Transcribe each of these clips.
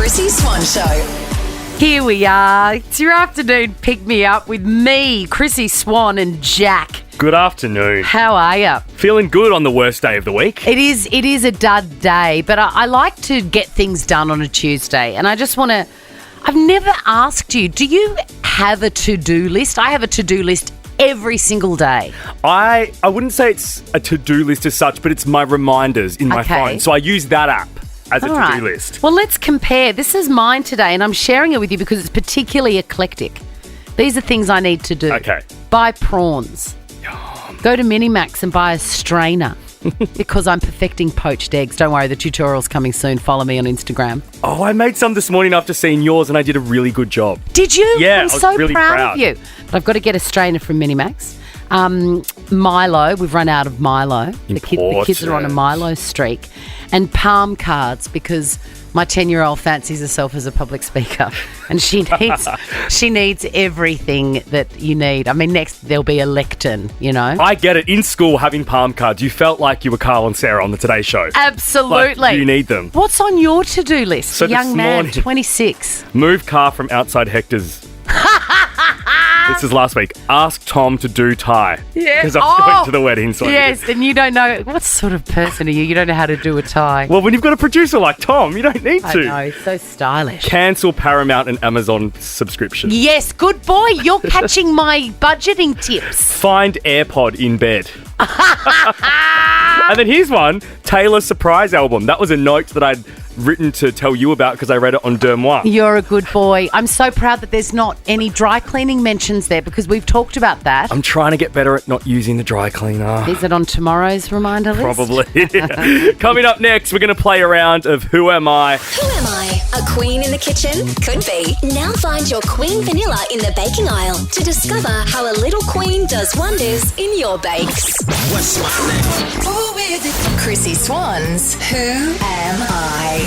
Chrissie Swan Show. Here we are. It's your afternoon pick-me-up with me, Chrissie Swan and Jack. Good afternoon. How are you? Feeling good on the worst day of the week? It is a dud day, but I like to get things done on a Tuesday, and I just want to... I've never asked you, do you have a to-do list? I have a to-do list every single day. I wouldn't say it's a to-do list as such, but it's my reminders in my phone. So I use that app as a to-do list. Well, let's compare. This is mine today, and I'm sharing it with you because it's particularly eclectic. These are things I need to do. Okay. Buy prawns. Go to Minimax and buy a strainer because I'm perfecting poached eggs. Don't worry, the tutorial's coming soon. Follow me on Instagram. Oh, I made some this morning after seeing yours, and I did a really good job. Did you? Yeah, I'm so really proud of you. But I've got to get a strainer from Minimax. Milo, we've run out of Milo. The kids are on a Milo streak. And palm cards because my 10-year-old fancies herself as a public speaker and she needs everything that you need. I mean, next there'll be a lectern, you know. I get it. In school, having palm cards, you felt like you were Carl and Sarah on the Today Show. Absolutely. Like, you need them. What's on your to-do list? So Young man, morning, 26. Move car from outside Hector's. This is last week. Ask Tom to do tie. Yeah. Because I'm going to the wedding. So yes, and you don't know. What sort of person are you? You don't know how to do a tie. Well, when you've got a producer like Tom, you don't need to. I know, so stylish. Cancel Paramount and Amazon subscription. Yes, good boy. You're catching my budgeting tips. Find AirPod in bed. And then here's one. Taylor's surprise album. That was a note that I'd written to tell you about because I read it on Dermois. You're a good boy. I'm so proud that there's not any dry cleaning mentions there because we've talked about that. I'm trying to get better at not using the dry cleaner. Is it on tomorrow's reminder list? Probably. Coming up next, we're going to play a round of Who Am I? Who am I? A queen in the kitchen? Could be. Now find your queen vanilla in the baking aisle to discover how a little queen does wonders in your bakes. What's my name? Who is it? Chrissie Swan's Who Am I?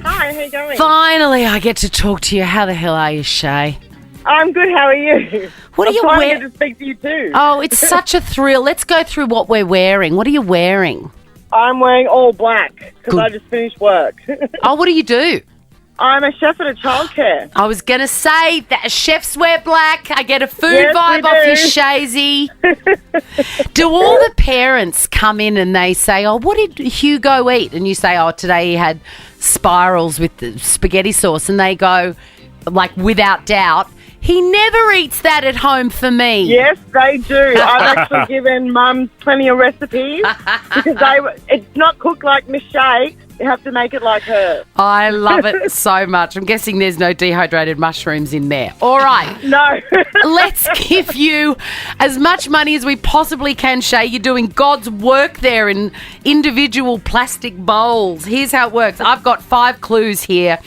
Hi, how you going? Finally, I get to talk to you. How the hell are you, Shay? I'm good, how are you? What are you I'm wearing? to speak to you too. Oh, it's such a thrill. Let's go through what we're wearing. What are you wearing? I'm wearing all black because I just finished work. Oh, what do you do? I'm a chef at a childcare. I was going to say that chefs wear black. I get a food Yes, vibe we off do. your Shazy. Do all the parents come in and they say, oh, what did Hugo eat? And you say, oh, today he had spirals with the spaghetti sauce. And they go, like, without doubt, he never eats that at home for me. Yes, they do. I've actually given mums plenty of recipes because it's not cooked like Miss Shay. You have to make it like her. I love it so much. I'm guessing there's no dehydrated mushrooms in there. All right. No. Let's give you as much money as we possibly can, Shay. You're doing God's work there in individual plastic bowls. Here's how it works. I've got 5 clues here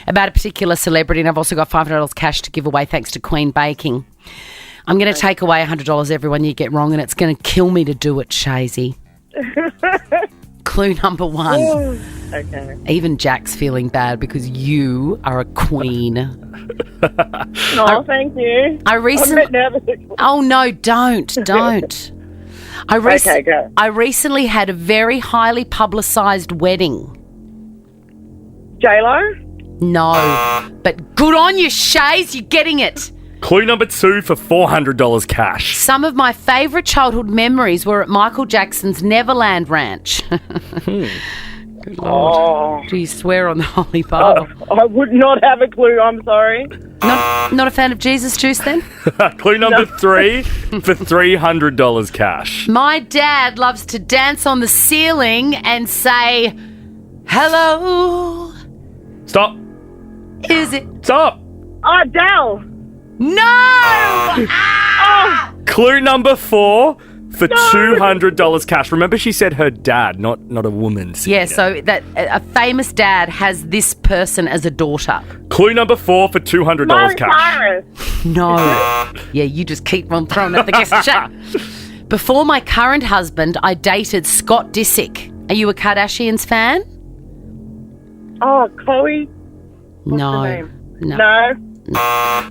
about a particular celebrity, and I've also got $500 cash to give away thanks to Queen Baking. I'm going to take away $100 every one you get wrong, and it's going to kill me to do it, Shazy. Clue number 1. Okay. Even Jack's feeling bad because you are a queen. Oh, thank you. I'm a bit nervous. Oh, no, don't. Okay, go. I recently had a very highly publicised wedding. J-Lo? No, but good on you, Shays. You're getting it. Clue number 2 for $400 cash. Some of my favourite childhood memories were at Michael Jackson's Neverland Ranch. Good Lord. Oh. Do you swear on the Holy Bible? I would not have a clue, I'm sorry. Not a fan of Jesus juice then? Clue number 3 for $300 cash. My dad loves to dance on the ceiling and say, hello. Stop. Is it? Stop. Oh, Dell. No! Ah! Clue number 4 for $200 cash. Remember, she said her dad, not a woman. Yeah, so that a famous dad has this person as a daughter. Clue number 4 for $200 cash. Cyrus. No. Yeah, you just keep on throwing at the guest chat. Before my current husband, I dated Scott Disick. Are you a Kardashians fan? Oh, Chloe. What's No. her name? No.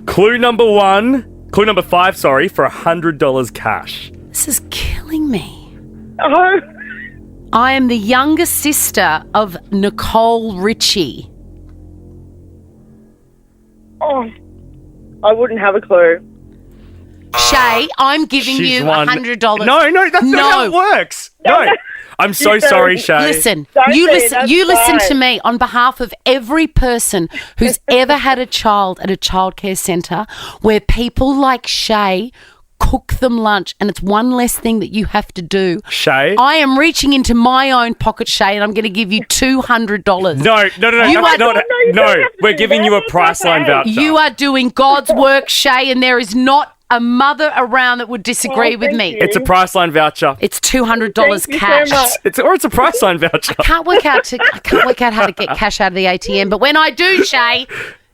Clue number 5, for $100 cash. This is killing me. Oh, I am the younger sister of Nicole Richie. Oh, I wouldn't have a clue. Shay, I'm giving She's you won. $100. No, that's not how it works. No. I'm so sorry, Shay. Listen, Don't you be, listen. that's You listen to fine. me on behalf of every person who's ever had a child at a childcare centre, where people like Shay cook them lunch, and it's one less thing that you have to do. Shay? I am reaching into my own pocket, Shay, and I'm going to give you $200. No. You That's are- not, you don't have to we're do giving that. you a It's Priceline okay. voucher. You are doing God's work, Shay, and there is not a mother around that would disagree Oh, with thank me. you. It's a Priceline voucher. It's $200 Thank you so cash. much. It's a Priceline voucher. I can't work out how to get cash out of the ATM, but when I do, Shay,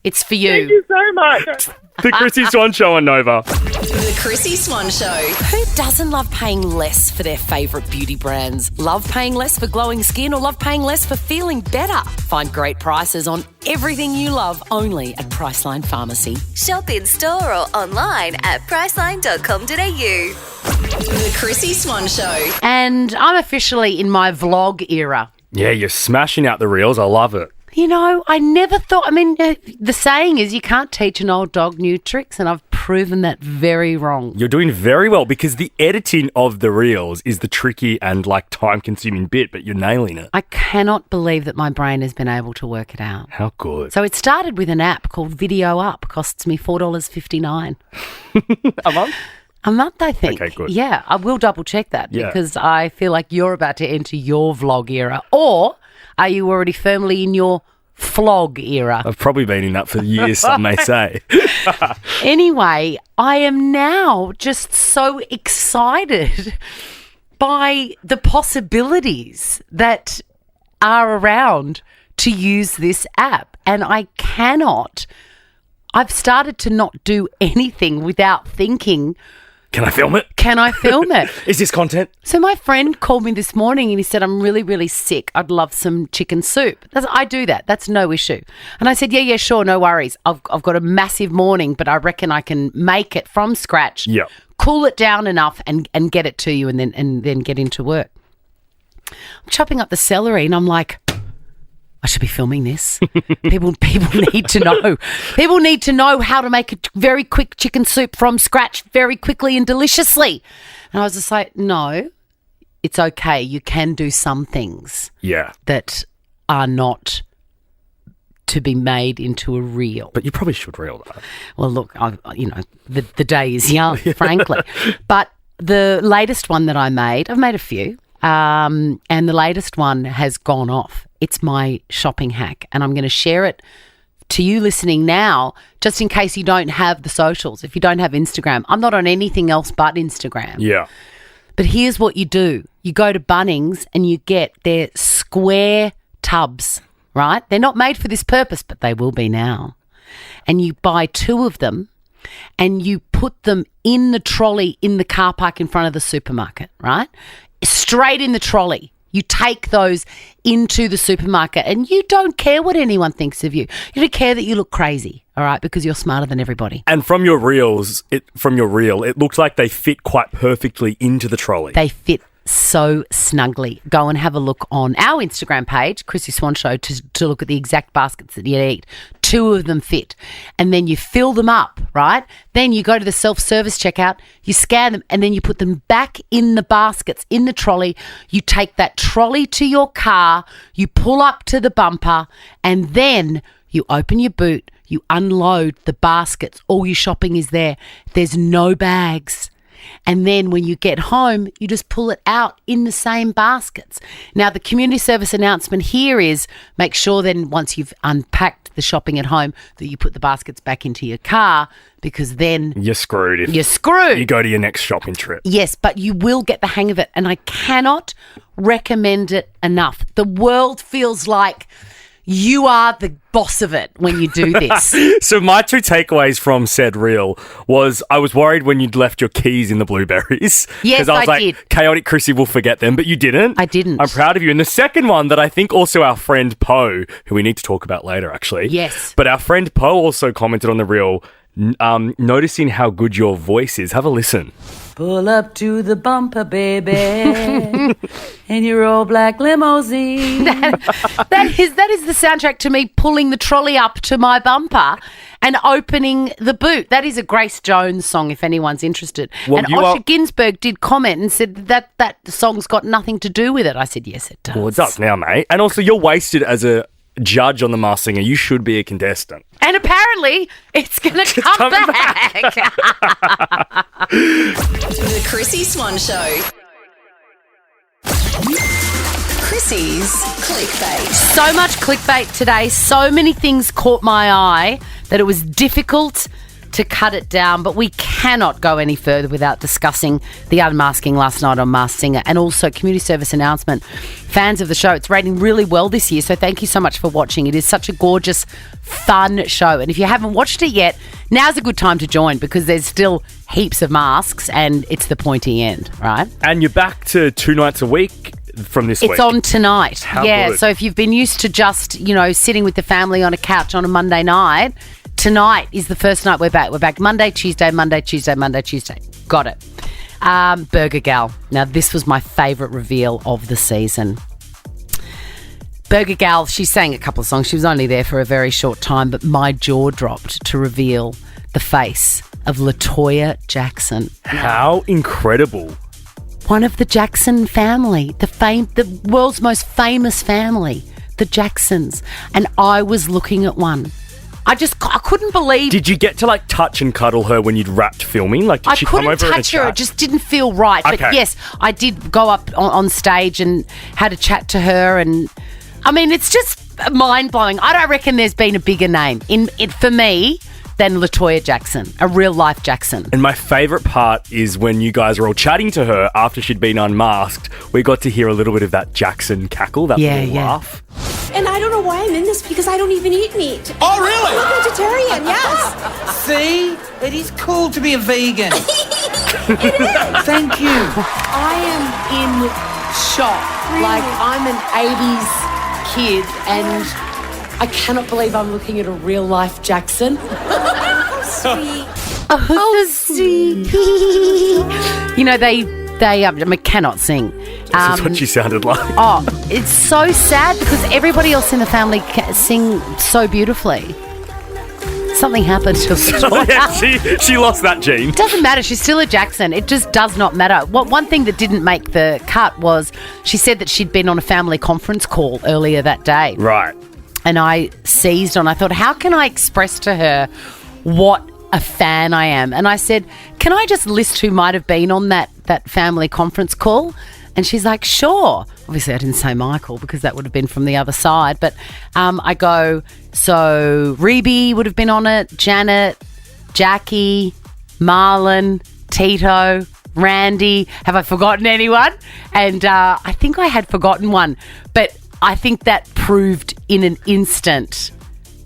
it's for Thank you. you so much. The Chrissie Swan Show on Nova. The Chrissie Swan Show. Who doesn't love paying less for their favourite beauty brands? Love paying less for glowing skin or love paying less for feeling better? Find great prices on everything you love only at Priceline Pharmacy. Shop in store or online at priceline.com.au. The Chrissie Swan Show. And I'm officially in my vlog era. Yeah, you're smashing out the reels. I love it. You know, I never thought, the saying is you can't teach an old dog new tricks, and I've proven that very wrong. You're doing very well because the editing of the reels is the tricky and time-consuming bit, but you're nailing it. I cannot believe that my brain has been able to work it out. How good. So it started with an app called Video Up, costs me $4.59 A month? a month, I think. Okay, good. Yeah, I will double check that Yeah. because I feel like you're about to enter your vlog era. Or are you already firmly in your flog era? I've probably been in that for years, some may say. Anyway, I am now just so excited by the possibilities that are around to use this app. And I've started to not do anything without thinking, Can I film it? can I film it? Is this content? So my friend called me this morning and he said, I'm really, really sick. I'd love some chicken soup. I do that. That's no issue. And I said, yeah, sure, no worries. I've got a massive morning, but I reckon I can make it from scratch, Yeah. cool it down enough and get it to you and then get into work. I'm chopping up the celery and I'm like, I should be filming this. People need to know. People need to know how to make a very quick chicken soup from scratch very quickly and deliciously. And I was just like, no, it's okay. You can do some things Yeah. that are not to be made into a reel. But you probably should reel that. Well, look, the day is young, frankly. But the latest one that I made, I've made a few, and the latest one has gone off. It's my shopping hack, and I'm going to share it to you listening now, just in case you don't have the socials. If you don't have Instagram, I'm not on anything else but Instagram. Yeah. But here's what you do. You go to Bunnings and you get their square tubs, right? They're not made for this purpose, but they will be now. And you buy 2 of them and you put them in the trolley in the car park in front of the supermarket, right? Straight in the trolley. You take those into the supermarket and you don't care what anyone thinks of you. You don't care that you look crazy, all right, because you're smarter than everybody. And from your reel, it looks like they fit quite perfectly into the trolley. They fit so snugly. Go and have a look on our Instagram page, Chrissie Swan Show, to look at the exact baskets that you eat. 2 of them fit. And then you fill them up, right? Then you go to the self-service checkout, you scan them, and then you put them back in the baskets, in the trolley. You take that trolley to your car, you pull up to the bumper, and then you open your boot, you unload the baskets. All your shopping is there. There's no bags. And then when you get home, you just pull it out in the same baskets. Now, the community service announcement here is make sure then once you've unpacked the shopping at home that you put the baskets back into your car, because then You're screwed if you're screwed. you go to your next shopping trip. Yes, but you will get the hang of it. And I cannot recommend it enough. The world feels like you are the boss of it when you do this. So my 2 takeaways from said reel was I was worried when you'd left your keys in the blueberries. Yes, Because I was I like, did. chaotic Chrissie will forget them, but you didn't. I didn't. I'm proud of you. And the second one that I think also our friend Poe, who we need to talk about later actually. Yes. But our friend Poe also commented on the reel, noticing how good your voice is. Have a listen. Pull up to the bumper, baby, in your old black limousine. That is the soundtrack to me pulling the trolley up to my bumper and opening the boot. That is a Grace Jones song, if anyone's interested. Well, and Osher Ginsberg did comment and said that song's got nothing to do with it. I said, yes, it does. Well, it does now, mate. And also, you're wasted as a judge on The Masked Singer. You should be a contestant. And apparently, it's going to come back. The Chrissie Swan Show. Chrissie's clickbait. So much clickbait today. So many things caught my eye that it was difficult to cut it down, but we cannot go any further without discussing the unmasking last night on Masked Singer and also community service announcement. Fans of the show, it's rating really well this year, so thank you so much for watching. It is such a gorgeous, fun show, and if you haven't watched it yet, now's a good time to join because there's still heaps of masks and it's the pointy end, right? And you're back to 2 nights a week from this week. It's on tonight. How good. So if you've been used to just, sitting with the family on a couch on a Monday night, tonight is the first night we're back. We're back Monday, Tuesday, Monday, Tuesday, Monday, Tuesday. Got it. Burger Gal. Now, this was my favourite reveal of the season. Burger Gal, she sang a couple of songs. She was only there for a very short time, but my jaw dropped to reveal the face of LaToya Jackson. How incredible. One of the Jackson family, the world's most famous family, the Jacksons. And I was looking at one. I couldn't believe. Did you get to touch and cuddle her when you'd wrapped filming? Did she come over and chat? I couldn't touch her. It just didn't feel right. Okay. But yes, I did go up on stage and had a chat to her. And I mean, it's just mind blowing. I don't reckon there's been a bigger name for me than LaToya Jackson, a real life Jackson. And my favourite part is when you guys were all chatting to her after she'd been unmasked. We got to hear a little bit of that Jackson cackle, that little laugh. And I don't know why I'm in this because I don't even eat meat. Oh, really? I'm a vegetarian, yes. See? It is cool to be a vegan. Thank you. I am in shock. Like, I'm an 80s kid and I cannot believe I'm looking at a real life Jackson. Sweet. Oh, sweet. They cannot sing. This is what she sounded like. Oh, it's so sad because everybody else in the family sing so beautifully. Something happened to her. Yeah, she lost that gene. It doesn't matter. She's still a Jackson. It just does not matter. One thing that didn't make the cut was she said that she'd been on a family conference call earlier that day. Right. And I seized on. I thought, how can I express to her what a fan I am? And I said, can I just list who might have been on that family conference call? And she's like, sure. Obviously, I didn't say Michael because that would have been from the other side. But I go, so Reby would have been on it, Janet, Jackie, Marlon, Tito, Randy. Have I forgotten anyone? And I think I had forgotten one. But I think that proved in an instant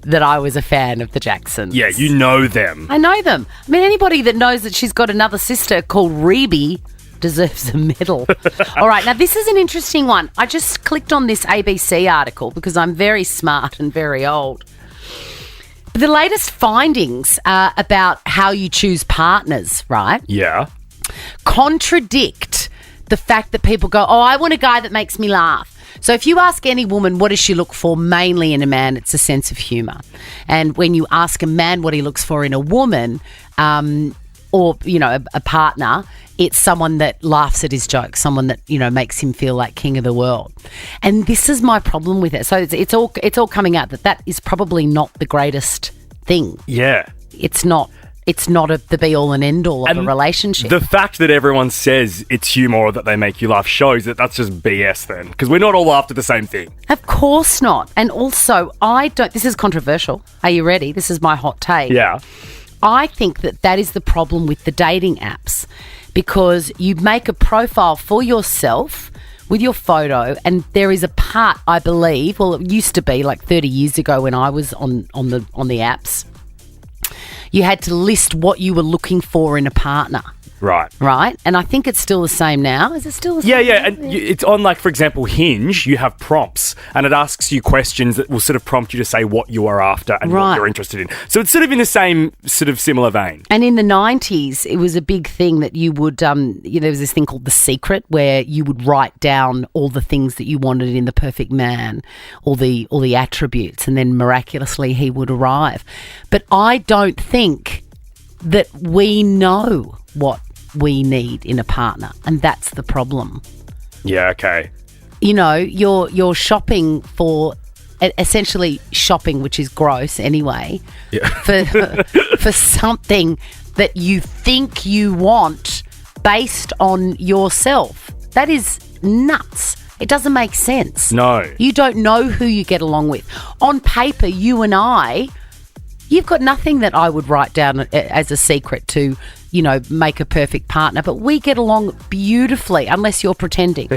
that I was a fan of the Jacksons. Yeah, you know them. I know them. I mean, anybody that knows that she's got another sister called Reby deserves a medal. All right, now this is an interesting one. I just clicked on this ABC article because I'm very smart and very old. The latest findings about how you choose partners, right? Yeah. Contradict the fact that people go, oh, I want a guy that makes me laugh. So if you ask any woman what does she look for mainly in a man, it's a sense of humour. And when you ask a man what he looks for in a woman or, a partner, it's someone that laughs at his jokes, someone that, makes him feel like king of the world. And this is my problem with it. So it's all coming out that is probably not the greatest thing. Yeah. It's not the be-all and end-all of a relationship. The fact that everyone says it's humour or that they make you laugh shows that that's just BS then, because we're not all after the same thing. Of course not. And also, this is controversial. Are you ready? This is my hot take. Yeah. I think that is the problem with the dating apps, because you make a profile for yourself with your photo, and there is a part, I believe, well, it used to be like 30 years ago when I was on the apps, you had to list what you were looking for in a partner. Right. right? And I think it's still the same now. Is it still the same? Yeah. And it's on, like, for example, Hinge, you have prompts and it asks you questions that will sort of prompt you to say what you are after and Right. what you're interested in. So it's sort of in the same sort of similar vein. And in the 90s, it was a big thing that you would, there was this thing called The Secret where you would write down all the things that you wanted in the perfect man, all the attributes, and then miraculously he would arrive. But I don't think that we know what we need in a partner, and that's the problem. Yeah, okay. You know, you're shopping for essentially shopping, which is gross anyway, for something that you think you want based on yourself. That is nuts. It doesn't make sense. No. You don't know who you get along with. On paper, you and I, you've got nothing that I would write down as a secret to, you know, make a perfect partner, but we get along beautifully unless you're pretending. Do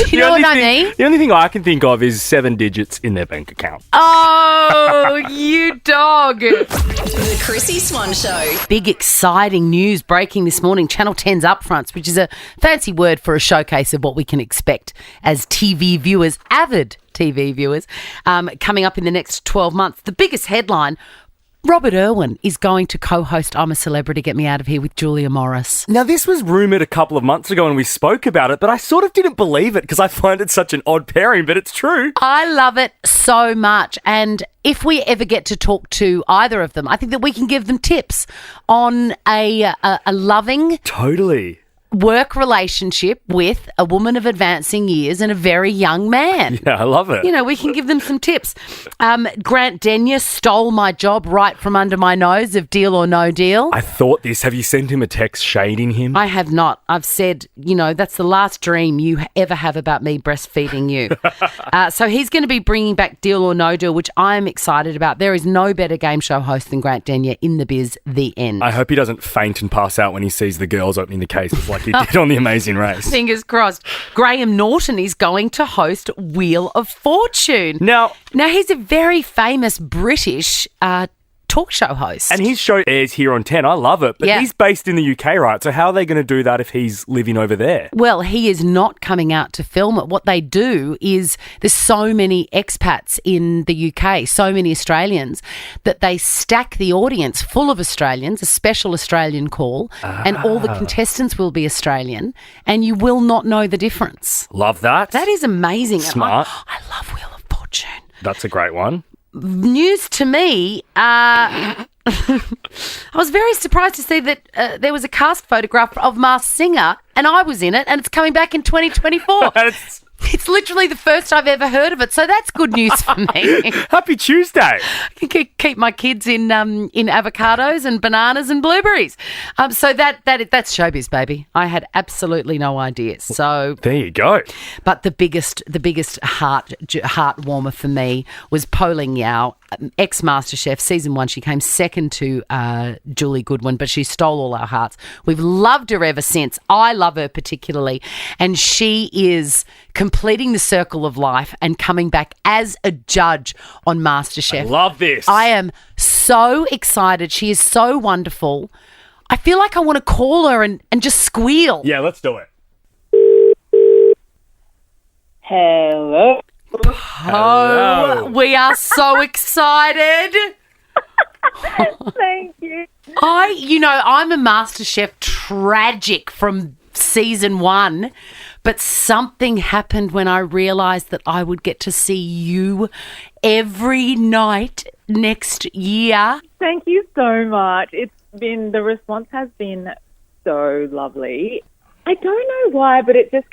you know what I mean? The only thing I can think of is 7 digits in their bank account. Oh, you dog. The Chrissie Swan Show. Big exciting news breaking this morning. Channel 10's Upfronts, which is a fancy word for a showcase of what we can expect as TV viewers, avid TV viewers, coming up in the next 12 months. The biggest headline, Robert Irwin is going to co-host I'm a Celebrity, Get Me Out of Here with Julia Morris. Now, this was rumoured a couple of months ago and we spoke about it, but I sort of didn't believe it because I find it such an odd pairing, but it's true. I love it so much. And if we ever get to talk to either of them, I think that we can give them tips on a loving... Totally. work relationship with a woman of advancing years and a very young man. Yeah, I love it. You know, we can give them some tips. Grant Denyer stole my job right from under my nose of Deal or No Deal. I thought this. Have you sent him a text shading him? I have not. I've said, you know, that's the last dream you ever have about me breastfeeding you. So he's going to be bringing back Deal or No Deal, which I'm excited about. There is no better game show host than Grant Denyer in the biz, the end. I hope he doesn't faint and pass out when he sees the girls opening the cases like he did on The Amazing Race. Fingers crossed. Graham Norton is going to host Wheel of Fortune. Now he's a very famous British talk show host. And his show airs here on 10. I love it. But Yeah. he's based in the UK, right? So how are they going to do that if he's living over there? Well, he is not coming out to film it. What they do is there's so many expats in the UK, so many Australians, that they stack the audience full of Australians, a special Australian call, and all the contestants will be Australian, and you will not know the difference. Love that. That is amazing. Smart. I love Wheel of Fortune. That's a great one. News to me, I was very surprised to see that there was a cast photograph of Masked Singer and I was in it, and it's coming back in 2024. It's literally the first I've ever heard of it, so that's good news for me. Happy Tuesday. I can keep my kids in avocados and bananas and blueberries. So that's showbiz, baby. I had absolutely no idea. So There you go. but the biggest heart warmer for me was Pauline Yao, ex-MasterChef, season 1. She came second to Julie Goodwin, but she stole all our hearts. We've loved her ever since. I love her particularly, and she is completing the circle of life and coming back as a judge on MasterChef. Love this. I am so excited. She is so wonderful. I feel like I want to call her and just squeal. Yeah, let's do it. Hello. Oh, we are so excited. Thank you. I'm a MasterChef tragic from season 1, but something happened when I realised that I would get to see you every night next year. Thank you so much. The response has been so lovely. I don't know why, but it just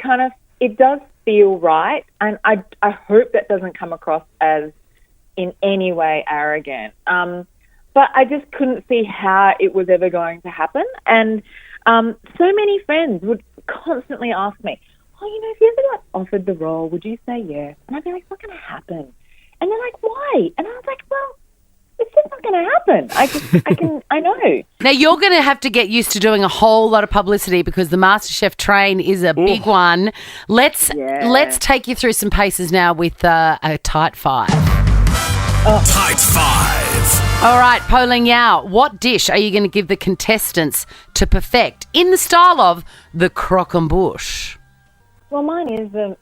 it does feel right. And I hope that doesn't come across as in any way arrogant. But I just couldn't see how it was ever going to happen. And so many friends would constantly ask me, if you ever offered the role, would you say yes? And I'd be like, it's not going to happen. And they're like, why? And I was like, well, it's just not going to happen. I know. Now, you're going to have to get used to doing a whole lot of publicity because the MasterChef train is a big one. Let's take you through some paces now with a tight 5. Tight 5. All right, Pauline Yao, what dish are you going to give the contestants to perfect in the style of the croquembouche? Well, mine is the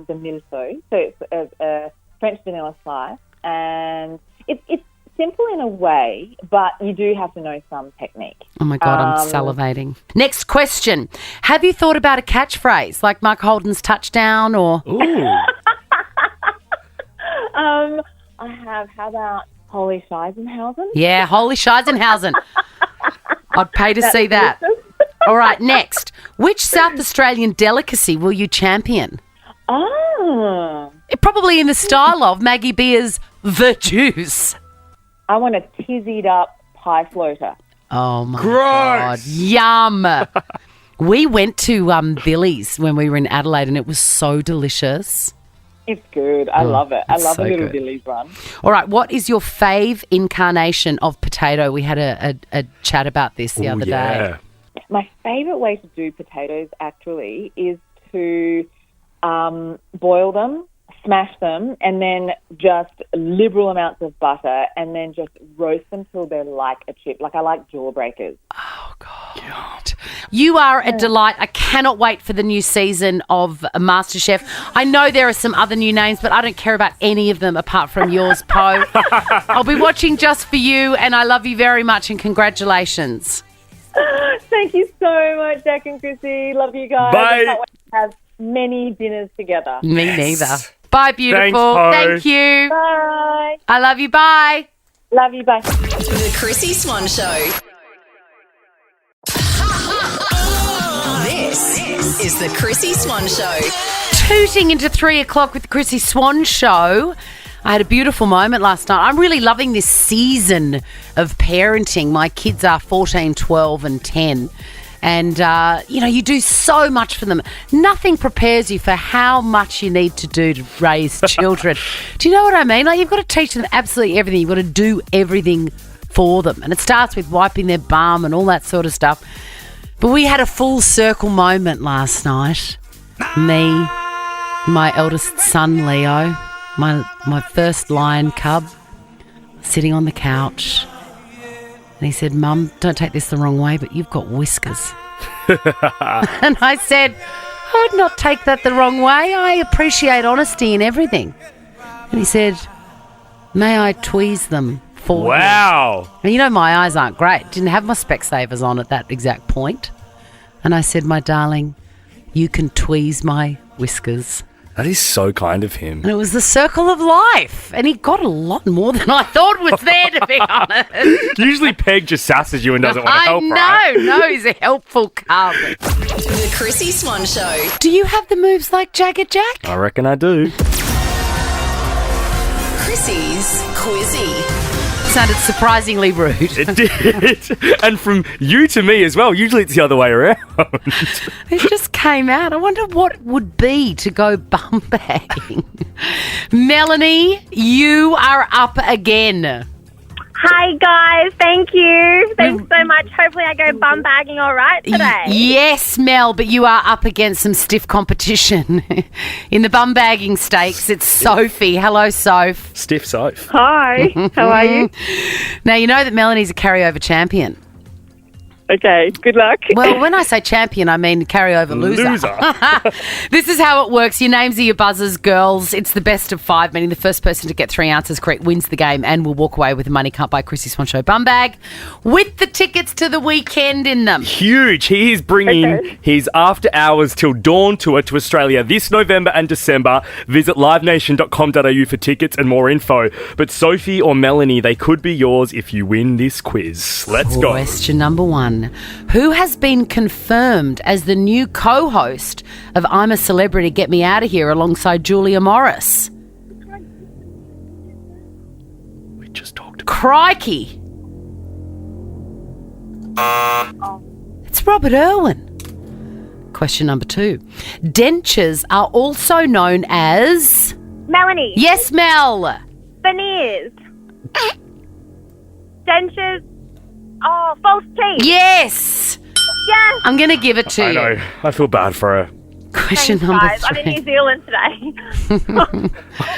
mille so it's a French vanilla slice, and it's simple in a way, but you do have to know some technique. Oh, my God, I'm salivating. Next question. Have you thought about a catchphrase like Mark Holden's touchdown or... Ooh. I have. How about Holy Scheisenhausen? Yeah, Holy Scheisenhausen. I'd pay to see that. All right, next. Which South Australian delicacy will you champion? Oh. Probably in the style of Maggie Beer's The Juice. I want a tizzied up pie floater. Oh, my Gross. God. Yum. We went to Billy's when we were in Adelaide and it was so delicious. It's good. I love it. I it's love so a little good. Billy's run. All right, what is your fave incarnation of potato? We had a chat about this the other day. My favourite way to do potatoes actually is to boil them, smash them, and then just liberal amounts of butter, and then just roast them till they're like a chip. Like I like jawbreakers. Oh, God. You are a delight. I cannot wait for the new season of MasterChef. I know there are some other new names, but I don't care about any of them apart from yours, Poe. I'll be watching just for you, and I love you very much, and congratulations. Thank you so much, Jack and Chrissy. Love you guys. Bye. I can't wait to have many dinners together. Me neither. Bye, beautiful. Thanks, Poe. Thank you. Bye. I love you. Bye. Love you. Bye. The Chrissie Swan Show. This is the Chrissie Swan Show. Tooting into 3 o'clock with the Chrissie Swan Show. I had a beautiful moment last night. I'm really loving this season of parenting. My kids are 14, 12 and 10. And, you do so much for them. Nothing prepares you for how much you need to do to raise children. Do you know what I mean? Like, you've got to teach them absolutely everything. You've got to do everything for them. And it starts with wiping their bum and all that sort of stuff. But we had a full circle moment last night. Me, my eldest son, Leo, my first lion cub, sitting on the couch. And he said, Mum, don't take this the wrong way, but you've got whiskers. And I said, I would not take that the wrong way. I appreciate honesty in everything. And he said, may I tweeze them for you? Wow. And my eyes aren't great. Didn't have my Specsavers on at that exact point. And I said, my darling, you can tweeze my whiskers. That is so kind of him. And it was the circle of life. And he got a lot more than I thought was there, to be honest. Usually Peg just sasses you and doesn't want to help, I know. right? No, he's a helpful cub. The Chrissie Swan Show. Do you have the moves like Jagger Jack? I reckon I do. Chrissie's Quizzy. Sounded surprisingly rude. It did. And from you to me as well. Usually it's the other way around. It just came out. I wonder what it would be to go bum bagging. Melanie, you are up again. Hi guys, thank you. Thanks so much. Hopefully I go bum bagging all right today. Yes, Mel, but you are up against some stiff competition. In the bum bagging stakes, it's Sophie. Hello, Soph. Stiff Soph. Hi, how are you? Now, you know that Melanie's a carryover champion. Okay, good luck. Well, when I say champion, I mean carryover loser. This is how it works. Your names are your buzzers, girls. It's the best of 5, meaning the first person to get 3 answers correct wins the game and will walk away with a Money Can't Buy Chrissie Swan Show bum bag with the tickets to the weekend in them. Huge. He is bringing his After Hours Till Dawn tour to Australia this November and December. Visit livenation.com.au for tickets and more info. But Sophie or Melanie, they could be yours if you win this quiz. Let's go. Question number 1. Who has been confirmed as the new co-host of I'm a Celebrity, Get Me Out of Here alongside Julia Morris? We just talked about Crikey. It's Robert Irwin. Question number 2. Dentures are also known as... Melanie. Yes, Mel. Veneers. Dentures. Oh, false teeth. Yes. Yes. I'm going to give it to I you. know. I feel bad for her. Question Thanks, number guys. 3. I'm in New Zealand today.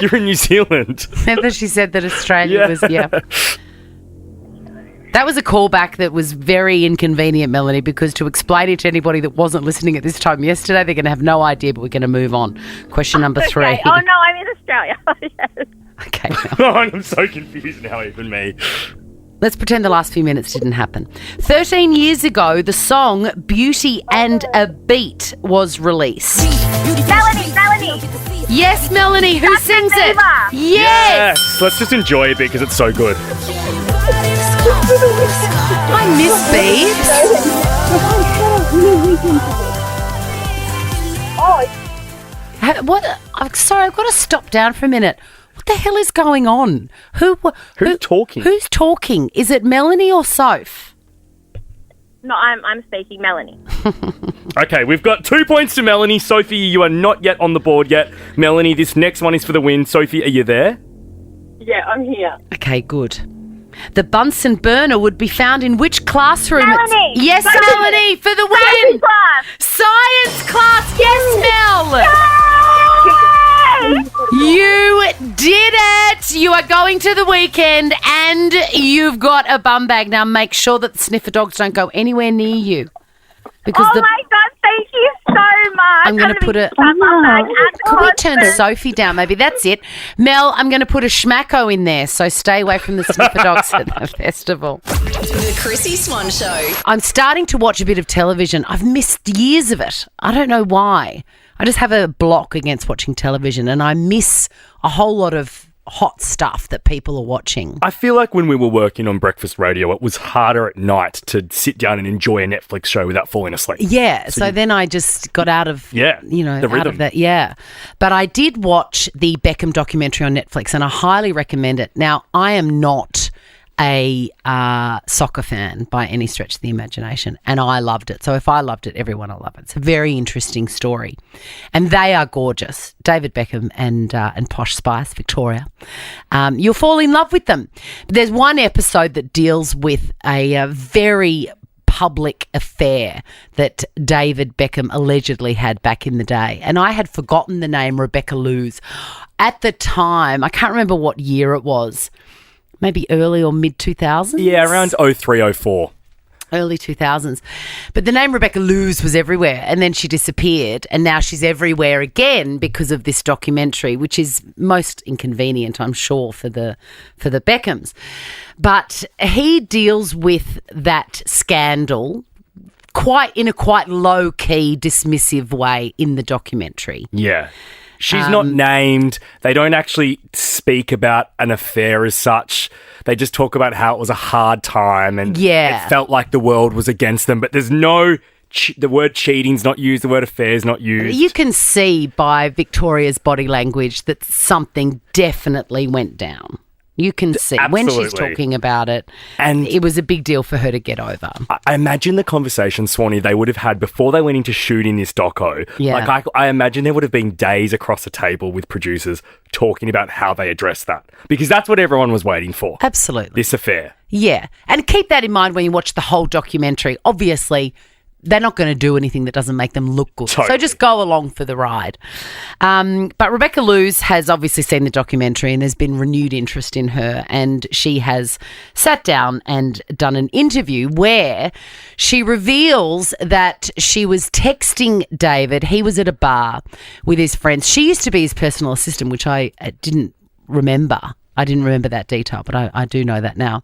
You're in New Zealand. Remember she said that Australia was, yeah. That was a callback that was very inconvenient, Melanie, because to explain it to anybody that wasn't listening at this time yesterday, they're going to have no idea, but we're going to move on. Question number 3. Okay. Oh, no, I'm in Australia. Yes. Okay, Mel. Oh, I'm so confused now, even me. Let's pretend the last few minutes didn't happen. 13 years ago, the song Beauty and a Beat was released. Melanie. Yes, Melanie, who sings it? Bieber. Yes! Let's just enjoy it because it's so good. I miss Biebs. What? I'm sorry, I've got to stop down for a minute. What the hell is going on? Who's talking? Who's talking? Is it Melanie or Soph? No, I'm speaking, Melanie. Okay, we've got 2 points to Melanie. Sophie, you are not yet on the board yet. Melanie, this next one is for the win. Sophie, are you there? Yeah, I'm here. Okay, good. The Bunsen burner would be found in which classroom? Melanie! Yes, Melanie, for the win! Science class! Yes, Mel! You did it! You are going to the weekend and you've got a bum bag. Now make sure that the sniffer dogs don't go anywhere near you. Because Oh my God, thank you so much. I'm going to put a... Could we turn Sophie down maybe? That's it. Mel, I'm going to put a schmacko in there, so stay away from the sniffer dogs at the festival. The Chrissie Swan Show. I'm starting to watch a bit of television. I've missed years of it. I don't know why. I just have a block against watching television and I miss a whole lot of hot stuff that people are watching. I feel like when we were working on breakfast radio, it was harder at night to sit down and enjoy a Netflix show without falling asleep. Yeah, so then I just got out of, the out rhythm. of that. Yeah, but I did watch the Beckham documentary on Netflix and I highly recommend it. Now, I am not a soccer fan by any stretch of the imagination, and I loved it. So if I loved it, everyone will love it. It's a very interesting story, and they are gorgeous. David Beckham and Posh Spice, Victoria. You'll fall in love with them. But there's one episode that deals with a very public affair that David Beckham allegedly had back in the day. And I had forgotten the name Rebecca Luz. At the time, I can't remember what year it was. Maybe early or mid-2000s? Yeah, around 03, 04. Early 2000s. But the name Rebecca Luz was everywhere and then she disappeared and now she's everywhere again because of this documentary, which is most inconvenient, I'm sure, for the Beckhams. But he deals with that scandal in a quite low-key, dismissive way in the documentary. Yeah. She's not named. They don't actually speak about an affair as such. They just talk about how it was a hard time and it felt like the world was against them. But there's no... the word cheating's not used. The word affair's not used. You can see by Victoria's body language that something definitely went down. You can see when she's talking about it, and it was a big deal for her to get over. I imagine the conversation, Swanee, they would have had before they went into shooting this doco. Yeah. Like I imagine there would have been days across the table with producers talking about how they addressed that, because that's what everyone was waiting for. Absolutely. This affair. Yeah. And keep that in mind when you watch the whole documentary. Obviously, they're not going to do anything that doesn't make them look good. Totally. So just go along for the ride. But Rebecca Luz has obviously seen the documentary and there's been renewed interest in her, and she has sat down and done an interview where she reveals that she was texting David. He was at a bar with his friends. She used to be his personal assistant, which I didn't remember. I didn't remember that detail, but I do know that now.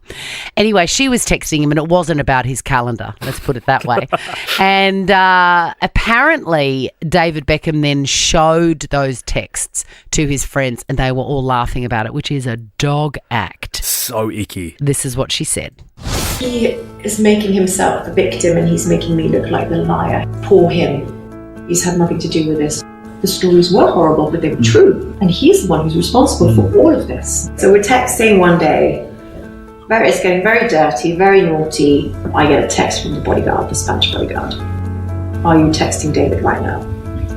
Anyway, she was texting him and it wasn't about his calendar. Let's put it that way. And apparently David Beckham then showed those texts to his friends and they were all laughing about it, which is a dog act. So icky. This is what she said. He is making himself the victim and he's making me look like the liar. Poor him. He's had nothing to do with this. The stories were horrible, but they were true. And he's the one who's responsible for all of this. So we're texting one day. It's getting very dirty, very naughty. I get a text from the bodyguard, the Spanish bodyguard. Are you texting David right now?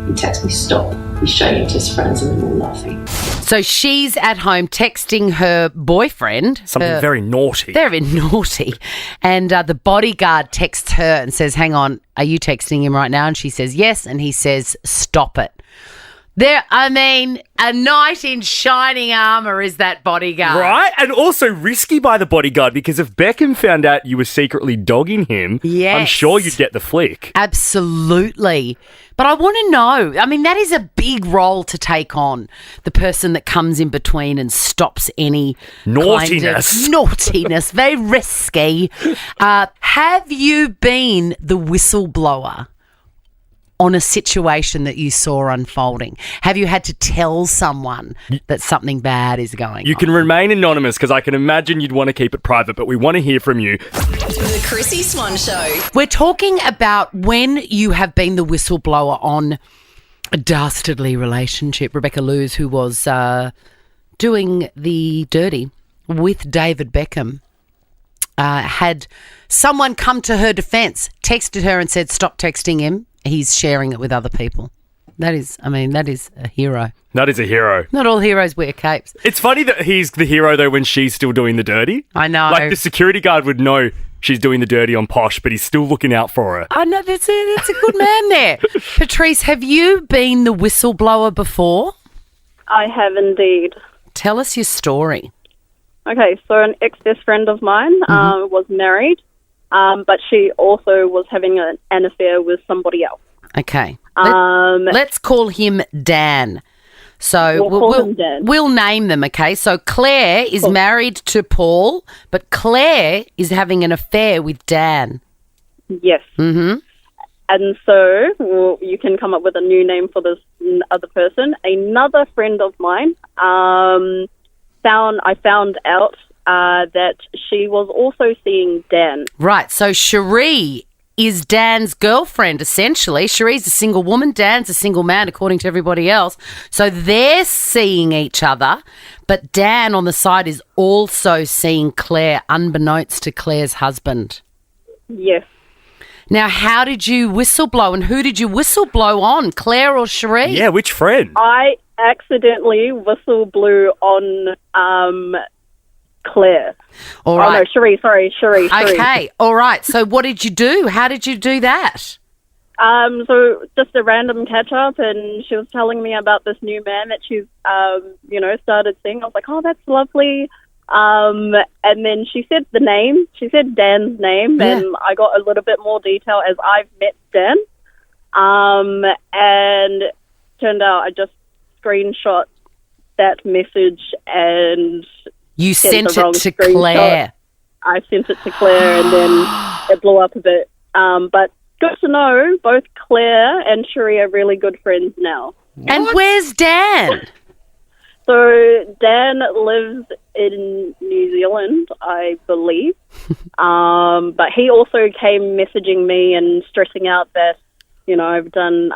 He texts me, stop. He's showing it to his friends and they're all laughing. So she's at home texting her boyfriend. Something very naughty. Very naughty. And the bodyguard texts her and says, hang on, are you texting him right now? And she says, yes. And he says, stop it. A knight in shining armour is that bodyguard. Right? And also risky by the bodyguard, because if Beckham found out you were secretly dogging him, I'm sure you'd get the flick. Absolutely. But I want to know, that is a big role to take on, the person that comes in between and stops any naughtiness. Naughtiness, very risky. Have you been the whistleblower on a situation that you saw unfolding? Have you had to tell someone that something bad is going on? You can remain anonymous, because I can imagine you'd want to keep it private, but we want to hear from you. The Chrissie Swan Show. We're talking about when you have been the whistleblower on a dastardly relationship. Rebecca Lewis, who was doing the dirty with David Beckham, had someone come to her defence, texted her and said, stop texting him. He's sharing it with other people. That is a hero. That is a hero. Not all heroes wear capes. It's funny that he's the hero, though, when she's still doing the dirty. I know. Like, the security guard would know she's doing the dirty on Posh, but he's still looking out for her. I know, that's a good man there. Patrice, have you been the whistleblower before? I have indeed. Tell us your story. Okay, so an ex-best friend of mine was married, but she also was having an affair with somebody else. Okay. Let's call him Dan. So we'll name them, okay? So Claire is married to Paul, but Claire is having an affair with Dan. Yes. Mm-hmm. And so you can come up with a new name for this other person. Another friend of mine, I found out that she was also seeing Dan. Right, so Cherie is Dan's girlfriend, essentially. Cherie's a single woman, Dan's a single man, according to everybody else. So they're seeing each other, but Dan on the side is also seeing Claire, unbeknownst to Claire's husband. Yes. Now, how did you whistleblow, and who did you whistleblow on, Claire or Cherie? Yeah, which friend? I accidentally whistle-blew on Claire. All right. Oh, no, Cherie. Okay, all right. So what did you do? How did you do that? So just a random catch-up, and she was telling me about this new man that she's, started seeing. I was like, oh, that's lovely. And then she said the name. She said Dan's name, and I got a little bit more detail as I've met Dan. And turned out I just screenshot that message and you sent it to Claire. I sent it to Claire, and then it blew up a bit. But good to know, both Claire and Cherie are really good friends now. And where's Dan? So Dan lives in New Zealand, I believe. But he also came messaging me and stressing out that, I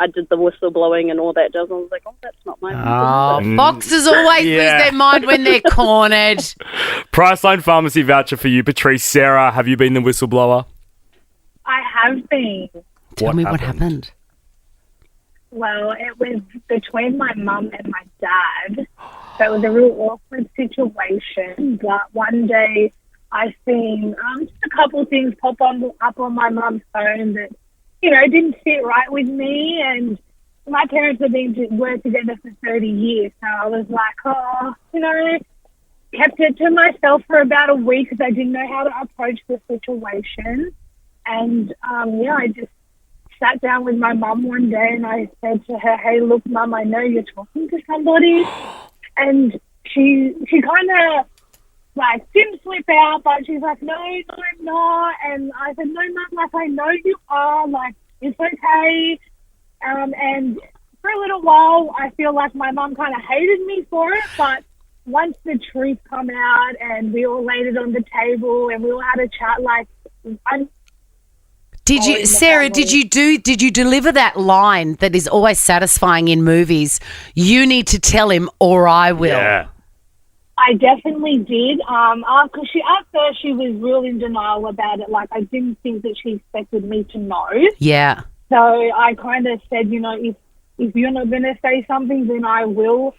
did the whistleblowing and all that jazz. I was like, oh, that's not my business. Foxes always lose their mind when they're cornered. Priceline Pharmacy voucher for you, Patrice. Sarah, have you been the whistleblower? I have been. Tell me what happened. Well, it was between my mum and my dad. So it was a real awkward situation. But one day I seen just a couple of things pop up on my mum's phone that, didn't sit right with me. And my parents have worked together for 30 years. So I was like, kept it to myself for about a week because I didn't know how to approach the situation. And, I just sat down with my mum one day and I said to her, hey, look, Mum, I know you're talking to somebody. And she kind of, didn't slip out, but she's like, no, I'm not. And I said, no, Mum, I know you are. It's okay. And for a little while, I feel like my mum kind of hated me for it. But once the truth come out and we all laid it on the table and we all had a chat, Did you deliver that line that is always satisfying in movies? You need to tell him or I will. Yeah. I definitely did. Because at first she was real in denial about it. I didn't think that she expected me to know. Yeah. So I kind of said, if you're not going to say something, then I will,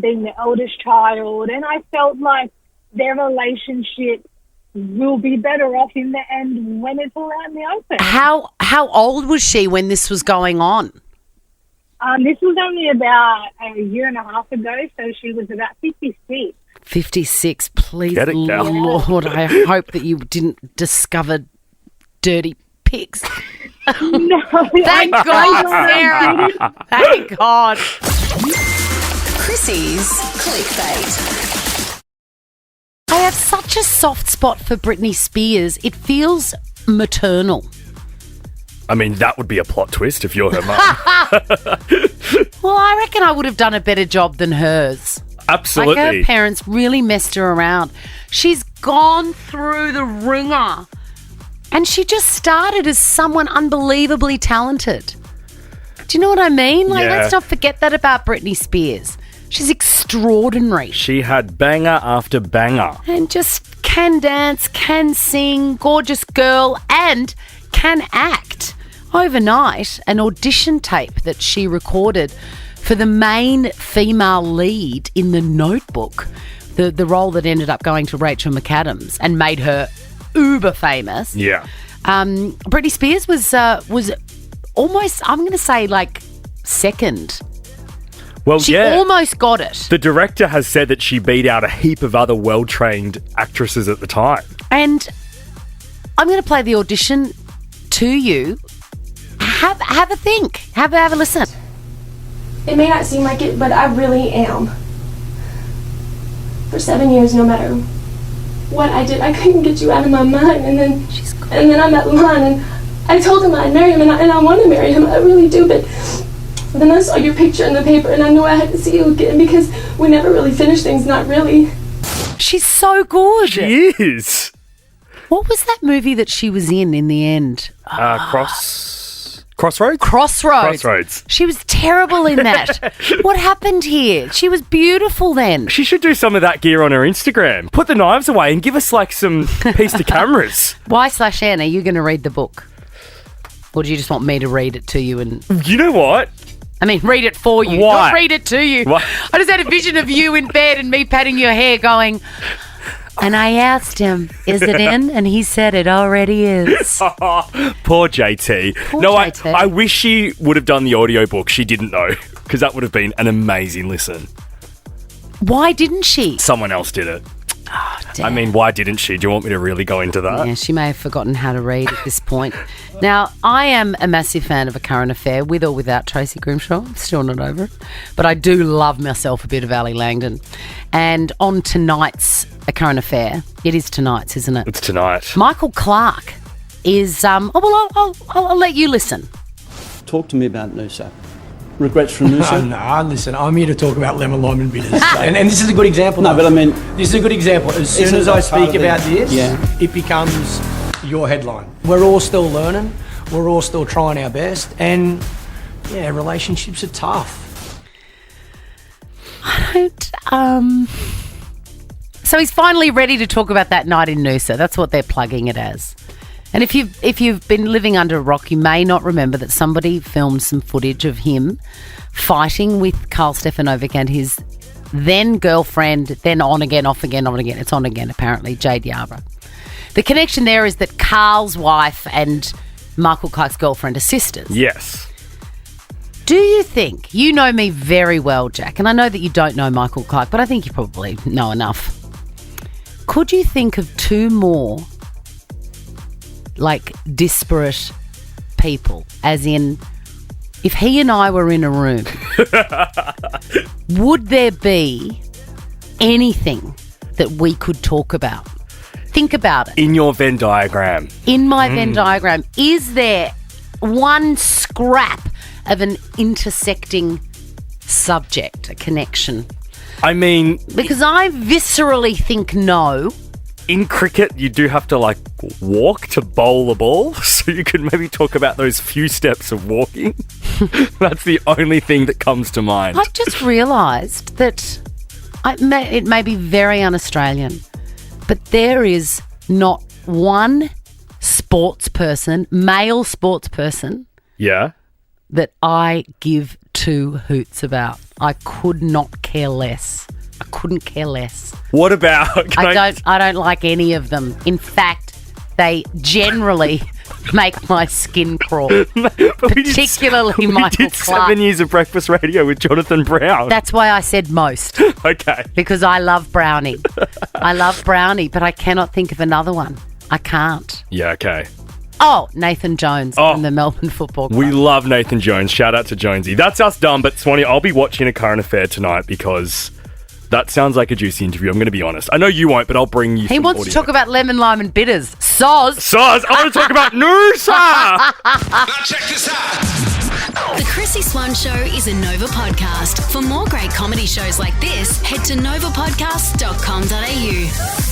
being the eldest child. And I felt like their relationship will be better off in the end when it's all out in the open. How old was she when this was going on? This was only about a year and a half ago, so she was about 56. 56. Please, Get it, gal. Lord, I hope that you didn't discover dirty pics. No. Thank God, Sarah. Thank God. Chrissie's clickbait. I have such a soft spot for Britney Spears. It feels maternal. I mean, that would be a plot twist if you're her mum. Well, I reckon I would have done a better job than hers. Absolutely. Like her parents really messed her around. She's gone through the ringer. And she just started as someone unbelievably talented. Do you know what I mean? Like, Yeah. let's not forget that about Britney Spears. She's extraordinary. She had banger after banger. And just can dance, can sing, gorgeous girl, and can act. Overnight, an audition tape that she recorded for the main female lead in The Notebook, the role that ended up going to Rachel McAdams and made her uber famous. Yeah. Britney Spears was almost, I'm going to say, like, second. Well, She yeah. almost got it. The director has said that she beat out a heap of other well-trained actresses at the time. And I'm going to play the audition to you. Have a think. Have a listen. It may not seem like it, but I really am. For 7 years, no matter what I did, I couldn't get you out of my mind. And then I met Lon, and I told him I'd marry him, and I want to marry him. I really do, but then I saw your picture in the paper, and I knew I had to see you again because we never really finished things, not really. She's so good. She is. What was that movie that she was in the end? Crossroads? Crossroads. She was terrible in that. What happened here? She was beautiful then. She should do some of that gear on her Instagram. Put the knives away and give us like some piece to cameras. Why/Anne, are you going to read the book? Or do you just want me to read it to you? And You know what? I mean, read it for you. Why? Not read it to you. Why? I just had a vision of you in bed and me patting your hair going, and I asked him, is it in? And he said it already is. Poor JT. Poor no, JT. I wish she would have done the audiobook. She didn't know, because that would have been an amazing listen. Why didn't she? Someone else did it. Oh, damn. I mean, why didn't she? Do you want me to really go into that? Yeah, she may have forgotten how to read at this point. Now, I am a massive fan of A Current Affair, with or without Tracy Grimshaw. I'm still not over it. But I do love myself a bit of Ali Langdon. And on tonight's A Current Affair, it is tonight's, isn't it? It's tonight. Michael Clark is, I'll let you listen. Talk to me about Noosa. Regrets from Noosa? No, listen, I'm here to talk about lemon, lime and bitters. and this is a good example. No, but I mean... This is a good example. As soon as I speak about this, it becomes your headline. We're all still learning. We're all still trying our best. And, yeah, relationships are tough. So he's finally ready to talk about that night in Noosa. That's what they're plugging it as. And if you've been living under a rock, you may not remember that somebody filmed some footage of him fighting with Carl Stefanovic and his then girlfriend, then on again, off again, on again. It's on again, apparently, Jade Yarbrough. The connection there is that Carl's wife and Michael Clark's girlfriend are sisters. Yes. Do you think, you know me very well, Jack, and I know that you don't know Michael Clark, but I think you probably know enough. Could you think of two more like disparate people, as in if he and I were in a room, would there be anything that we could talk about? Think about it. In your Venn diagram. In my Venn diagram, is there one scrap of an intersecting subject, a connection? I mean... Because I viscerally think no. In cricket, you do have to, like, walk to bowl a ball, so you could maybe talk about those few steps of walking. That's the only thing that comes to mind. I've just realised that it may be very un-Australian, but there is not one sports person, male sports person, Yeah? that I give two hoots about. I could not care less. I couldn't care less. What about... I don't like any of them. In fact, they generally make my skin crawl. we Particularly Michael did Clark. 7 years of breakfast radio with Jonathan Brown. That's why I said most. Okay. Because I love Brownie. I love Brownie, but I cannot think of another one. I can't. Yeah, okay. Oh, Nathan Jones from the Melbourne Football Club. We love Nathan Jones. Shout out to Jonesy. That's us done, but Swanee, I'll be watching A Current Affair tonight because that sounds like a juicy interview. I'm going to be honest. I know you won't, but I'll bring you He wants to talk about lemon, lime and bitters. Soz. Soz. I want to talk about Noosa. Now check this out. The Chrissie Swan Show is a Nova podcast. For more great comedy shows like this, head to novapodcast.com.au.